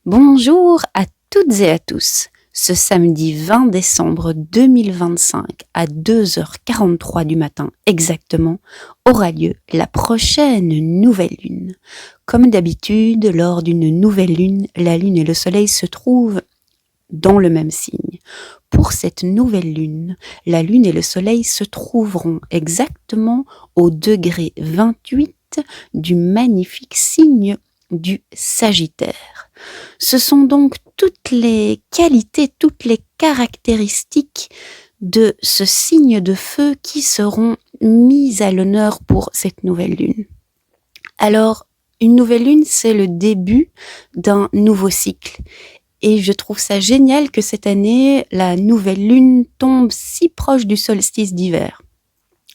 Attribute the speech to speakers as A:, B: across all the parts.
A: Bonjour à toutes et à tous. Ce samedi 20 décembre 2025 à 2h43 du matin exactement aura lieu la prochaine nouvelle lune. Comme d'habitude, lors d'une nouvelle lune, la lune et le soleil se trouvent dans le même signe. Pour cette nouvelle lune, la lune et le soleil se trouveront exactement au degré 28 du magnifique signe du Sagittaire. Ce sont donc toutes les qualités, toutes les caractéristiques de ce signe de feu qui seront mises à l'honneur pour cette nouvelle lune. Alors, une nouvelle lune, c'est le début d'un nouveau cycle. Et je trouve ça génial que cette année, la nouvelle lune tombe si proche du solstice d'hiver.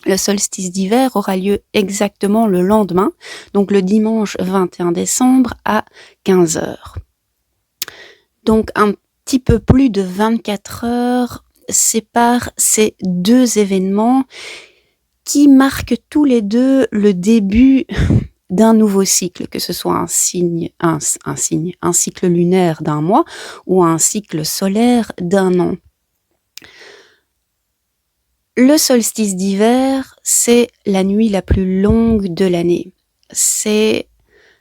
A: Le solstice d'hiver aura lieu exactement le lendemain, donc le dimanche 21 décembre à 15h. Donc un petit peu plus de 24 heures séparent ces deux événements qui marquent tous les deux le début d'un nouveau cycle, que ce soit un cycle lunaire d'un mois ou un cycle solaire d'un an. Le solstice d'hiver, c'est la nuit la plus longue de l'année. C'est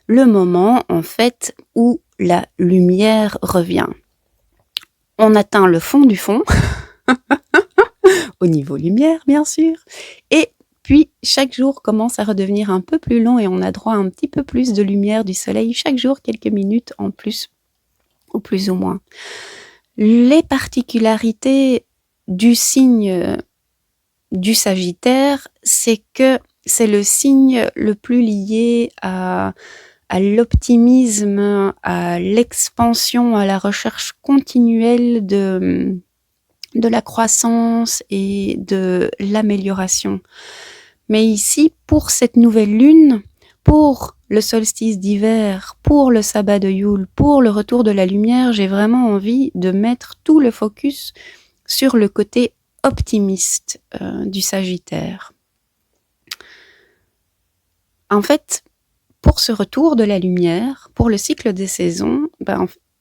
A: le moment, en fait, où la lumière revient. On atteint le fond du fond, au niveau lumière, bien sûr, et puis chaque jour commence à redevenir un peu plus long et on a droit à un petit peu plus de lumière du soleil, chaque jour quelques minutes en plus, ou plus ou moins. Les particularités du signe du Sagittaire, c'est que c'est le signe le plus lié à l'optimisme, à l'expansion, à la recherche continuelle de la croissance et de l'amélioration. Mais ici, pour cette nouvelle lune, pour le solstice d'hiver, pour le sabbat de Yule, pour le retour de la lumière, j'ai vraiment envie de mettre tout le focus sur le côté optimiste du Sagittaire. En fait, pour ce retour de la lumière, pour le cycle des saisons,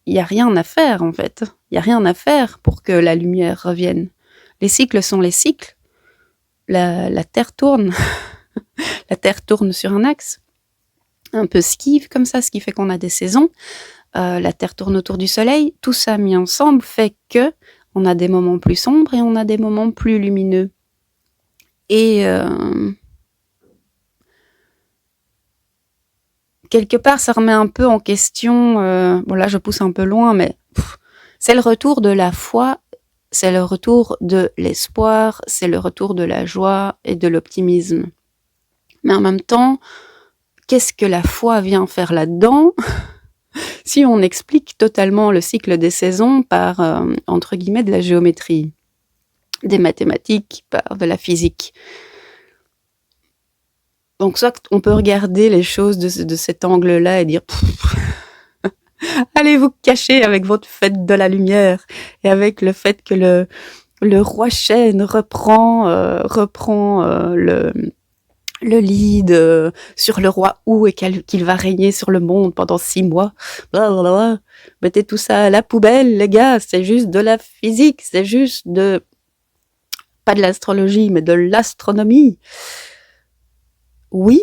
A: il n'y a rien à faire en fait. Il n'y a rien à faire pour que la lumière revienne. Les cycles sont les cycles. La Terre tourne. La Terre tourne sur un axe. Un peu skive comme ça, ce qui fait qu'on a des saisons. La Terre tourne autour du Soleil. Tout ça mis ensemble fait que on a des moments plus sombres et on a des moments plus lumineux. Et quelque part, ça remet un peu en question, bon là je pousse un peu loin, mais c'est le retour de la foi, c'est le retour de l'espoir, c'est le retour de la joie et de l'optimisme. Mais en même temps, qu'est-ce que la foi vient faire là-dedans ? Si on explique totalement le cycle des saisons par, entre guillemets, de la géométrie, des mathématiques, par de la physique. Donc soit on peut regarder les choses de cet angle-là et dire allez vous cacher avec votre fête de la lumière et avec le fait que le roi chêne reprend le lead sur le roi Ou et qu'il va régner sur le monde pendant 6 mois. Blablabla. Mettez tout ça à la poubelle, les gars, c'est juste de la physique, c'est juste pas de l'astrologie, mais de l'astronomie. Oui,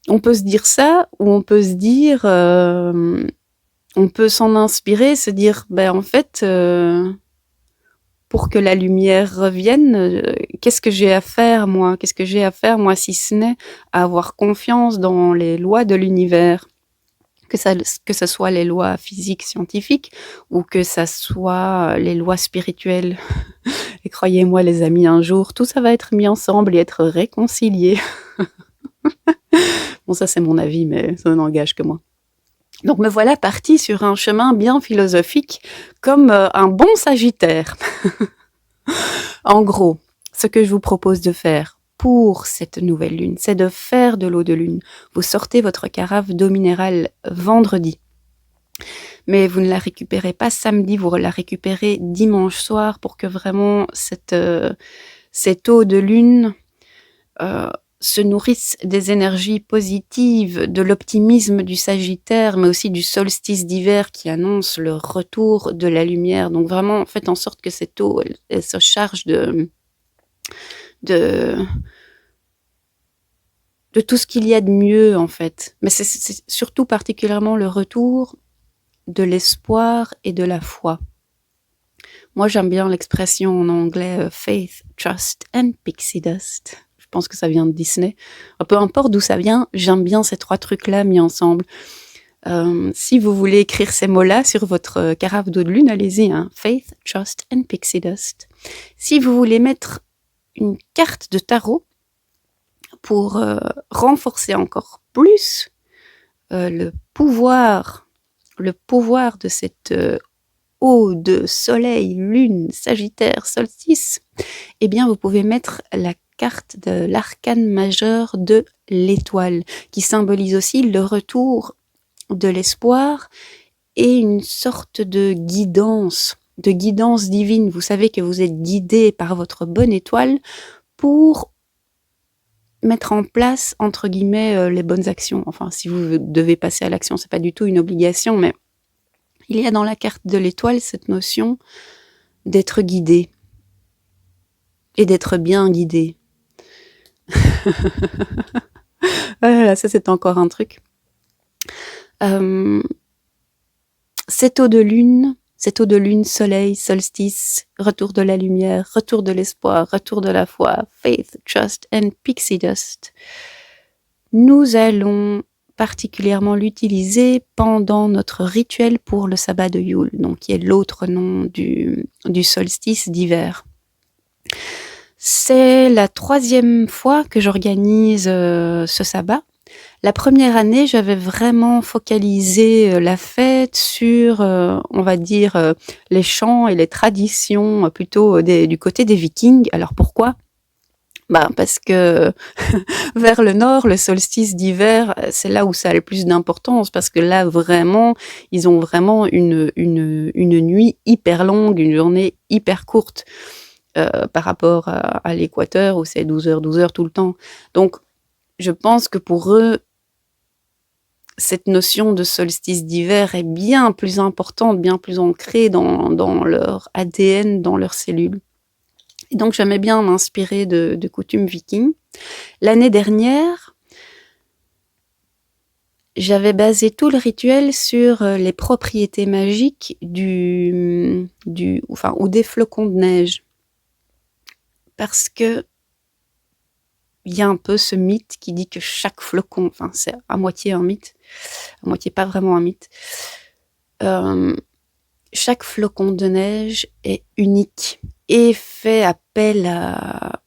A: on peut se dire ça, ou on peut se dire, on peut s'en inspirer, se dire, en fait, pour que la lumière revienne, qu'est-ce que j'ai à faire, moi ? Qu'est-ce que j'ai à faire, moi, si ce n'est à avoir confiance dans les lois de l'univers ? Que ça soit les lois physiques, scientifiques, ou que ça soit les lois spirituelles. Et croyez-moi, les amis, un jour, tout ça va être mis ensemble et être réconcilié. Bon, ça c'est mon avis, mais ça n'engage que moi. Donc me voilà partie sur un chemin bien philosophique, comme un bon Sagittaire. En gros, ce que je vous propose de faire pour cette nouvelle lune, c'est de faire de l'eau de lune. Vous sortez votre carafe d'eau minérale vendredi. Mais vous ne la récupérez pas samedi, vous la récupérez dimanche soir pour que vraiment cette eau de lune se nourrissent des énergies positives, de l'optimisme du Sagittaire, mais aussi du solstice d'hiver qui annonce le retour de la lumière. Donc vraiment, faites en sorte que cette eau, elle se charge de tout ce qu'il y a de mieux, en fait. Mais c'est surtout particulièrement le retour de l'espoir et de la foi. Moi, j'aime bien l'expression en anglais faith, trust and pixie dust. Je pense que ça vient de Disney. Peu importe d'où ça vient, j'aime bien ces trois trucs-là mis ensemble. Si vous voulez écrire ces mots-là sur votre carafe d'eau de lune, allez-y. Hein. Faith, trust and pixie dust. Si vous voulez mettre une carte de tarot pour renforcer encore plus le pouvoir de cette eau de soleil, lune, sagittaire, solstice, eh bien vous pouvez mettre la carte de l'arcane majeur de l'étoile, qui symbolise aussi le retour de l'espoir et une sorte de guidance divine. Vous savez que vous êtes guidé par votre bonne étoile pour mettre en place, entre guillemets, les bonnes actions. Enfin, si vous devez passer à l'action, c'est pas du tout une obligation, mais il y a dans la carte de l'étoile cette notion d'être guidé et d'être bien guidé. Voilà, ça c'est encore un truc. Cette eau de lune, soleil, solstice, retour de la lumière, retour de l'espoir, retour de la foi, faith, trust and pixie dust. Nous allons particulièrement l'utiliser pendant notre rituel pour le sabbat de Yule, donc qui est l'autre nom du solstice d'hiver. C'est la 3e fois que j'organise ce sabbat. La première année, j'avais vraiment focalisé la fête sur, on va dire, les chants et les traditions plutôt du côté des Vikings. Alors pourquoi ? Parce que vers le nord, le solstice d'hiver, c'est là où ça a le plus d'importance, parce que là, vraiment, ils ont vraiment une nuit hyper longue, une journée hyper courte par rapport à l'équateur, où c'est 12 heures tout le temps. Donc, je pense que pour eux, cette notion de solstice d'hiver est bien plus importante, bien plus ancrée dans leur ADN, dans leurs cellules. Et donc, j'aimais bien m'inspirer de coutumes vikings. L'année dernière, j'avais basé tout le rituel sur les propriétés magiques ou des flocons de neige. Parce que il y a un peu ce mythe qui dit que chaque flocon, enfin c'est à moitié un mythe, à moitié pas vraiment un mythe, chaque flocon de neige est unique et fait appel à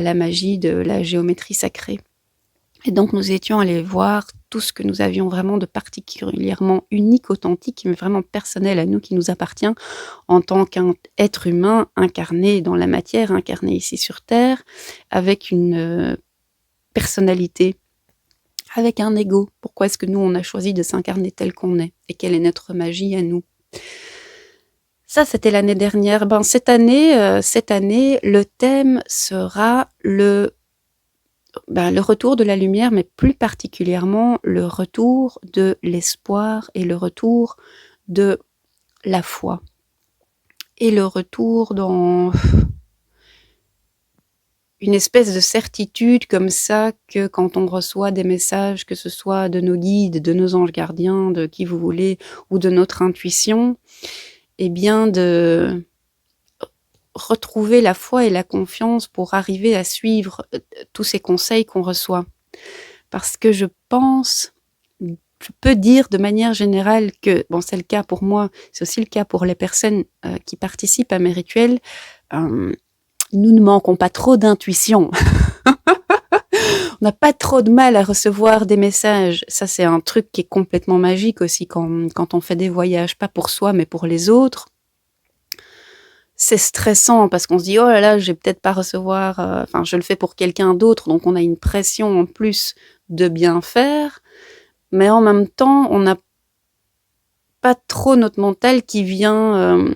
A: la magie de la géométrie sacrée. Et donc nous étions allés voir tout ce que nous avions vraiment de particulièrement unique, authentique, mais vraiment personnel à nous, qui nous appartient en tant qu'être humain incarné dans la matière, incarné ici sur Terre, avec une personnalité, avec un ego. Pourquoi est-ce que nous, on a choisi de s'incarner tel qu'on est ? Et quelle est notre magie à nous ? Ça, c'était l'année dernière. Cette année, le thème sera le retour de la lumière, mais plus particulièrement le retour de l'espoir et le retour de la foi. Et le retour dans une espèce de certitude comme ça, que quand on reçoit des messages, que ce soit de nos guides, de nos anges gardiens, de qui vous voulez, ou de notre intuition, eh bien de retrouver la foi et la confiance pour arriver à suivre tous ces conseils qu'on reçoit. Parce que je peux dire de manière générale que, c'est le cas pour moi, c'est aussi le cas pour les personnes qui participent à mes rituels, nous ne manquons pas trop d'intuition. On n'a pas trop de mal à recevoir des messages. Ça, c'est un truc qui est complètement magique aussi quand on fait des voyages, pas pour soi, mais pour les autres. C'est stressant parce qu'on se dit, oh là là, je vais peut-être pas recevoir, je le fais pour quelqu'un d'autre, donc on a une pression en plus de bien faire, mais en même temps, on n'a pas trop notre mental qui vient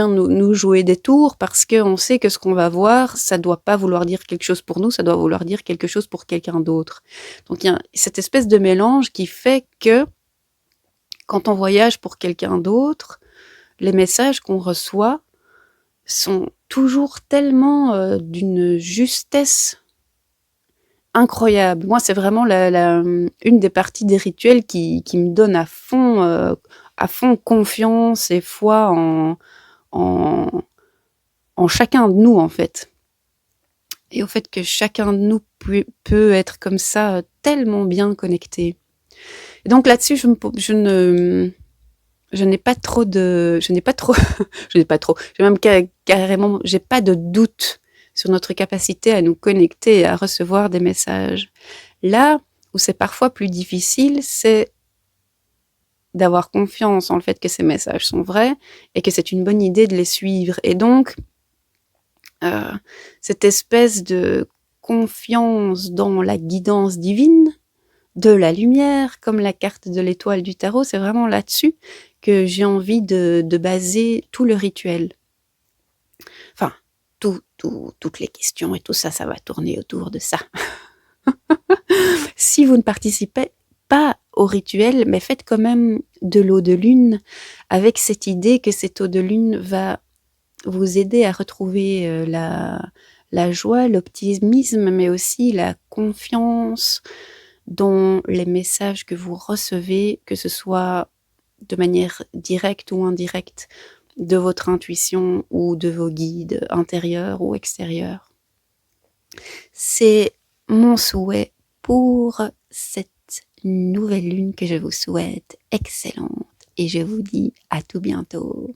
A: nous jouer des tours, parce qu'on sait que ce qu'on va voir, ça doit pas vouloir dire quelque chose pour nous, ça doit vouloir dire quelque chose pour quelqu'un d'autre. Donc il y a cette espèce de mélange qui fait que quand on voyage pour quelqu'un d'autre, les messages qu'on reçoit sont toujours tellement d'une justesse incroyable. Moi, c'est vraiment une des parties des rituels qui me donne à fond confiance et foi en, en chacun de nous, en fait. Et au fait que chacun de nous peut être comme ça, tellement bien connecté. Et donc là-dessus, je n'ai pas trop de, je n'ai pas trop, je n'ai pas trop, j'ai même carrément, j'ai pas de doute sur notre capacité à nous connecter et à recevoir des messages. Là où c'est parfois plus difficile, c'est d'avoir confiance en le fait que ces messages sont vrais et que c'est une bonne idée de les suivre. Et donc, cette espèce de confiance dans la guidance divine, de la lumière, comme la carte de l'étoile du tarot, c'est vraiment là-dessus que j'ai envie de baser tout le rituel. Enfin, toutes les questions et tout ça, ça va tourner autour de ça. Si vous ne participez pas au rituel, mais faites quand même de l'eau de lune, avec cette idée que cette eau de lune va vous aider à retrouver la joie, l'optimisme, mais aussi la confiance dans les messages que vous recevez, que ce soit de manière directe ou indirecte, de votre intuition ou de vos guides intérieurs ou extérieurs. C'est mon souhait pour cette nouvelle lune que je vous souhaite excellente et je vous dis à tout bientôt.